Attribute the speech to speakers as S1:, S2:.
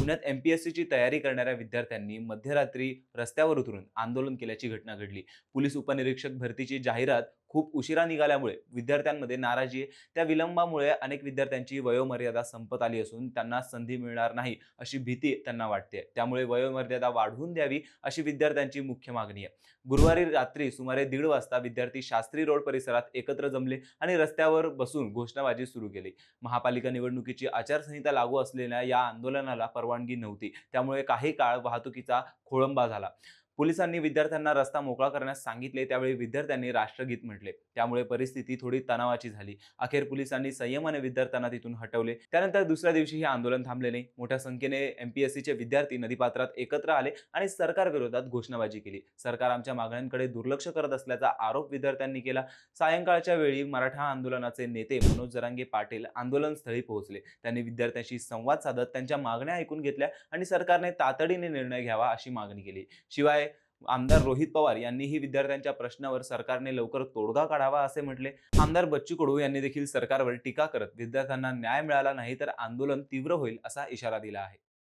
S1: पुण्यात एमपीएससीची तयारी करणाऱ्या विद्यार्थ्यांनी मध्यरात्री रस्त्यावर उतरून आंदोलन केल्याची घटना घडली। पोलीस उपनिरीक्षक भरतीची जाहिरात खूप उशिरा निघाल्यामुळे विद्यार्थ्यांमध्ये नाराजी आहे। त्या विलंबामुळे अनेक विद्यार्थ्यांची वयोमर्यादा संपत आली असून त्यांना संधी मिळणार नाही अशी भीती त्यांना वाटते। त्यामुळे वयोमर्यादा वाढवून द्यावी अशी विद्यार्थ्यांची मुख्य मागणी आहे। गुरुवारी रात्री सुमारे 1:30 वाजता विद्यार्थी शास्त्री रोड परिसरात एकत्र जमले आणि रस्त्यावर बसून घोषणाबाजी सुरू केली। महापालिका निवडणुकीची आचारसंहिता लागू असलेल्या या आंदोलनाला परवानगी नव्हती, त्यामुळे काही काळ वाहतुकीचा खोळंबा झाला। पोलिसांनी विद्यार्थ्यांना रस्ता मोकळा करण्यास सांगितले, त्यावेळी विद्यार्थ्यांनी राष्ट्रगीत म्हटले, त्यामुळे परिस्थिती थोडी तणावाची झाली। अखेर पोलिसांनी संयमाने विद्यार्थ्यांना तिथून हटवले। त्यानंतर दुसऱ्या दिवशी हे आंदोलन थांबले नाही। मोठ्या संख्येने एमपीएससीचे विद्यार्थी नदीपात्रात एकत्र आले आणि सरकार विरोधात घोषणाबाजी केली। सरकार आमच्या मागण्यांकडे दुर्लक्ष करत असल्याचा आरोप विद्यार्थ्यांनी केला। सायंकाळच्या वेळी मराठा आंदोलनाचे नेते मनोज जरांगे पाटील आंदोलनस्थळी पोहोचले। त्यांनी विद्यार्थ्यांशी संवाद साधत त्यांच्या मागण्या ऐकून घेतल्या आणि सरकारने तातडीने निर्णय घ्यावा अशी मागणी केली। शिवाय आमदार रोहित पवार यांनीही विद्यार्थ्यांच्या प्रश्नावर सरकारने लवकर तोडगा काढावा असे म्हटले। आमदार बच्चू कडू यांनी देखील सरकारवर टीका करत विद्यार्थ्यांना न्याय मिळाला नाही तर आंदोलन तीव्र होईल असा इशारा दिला आहे।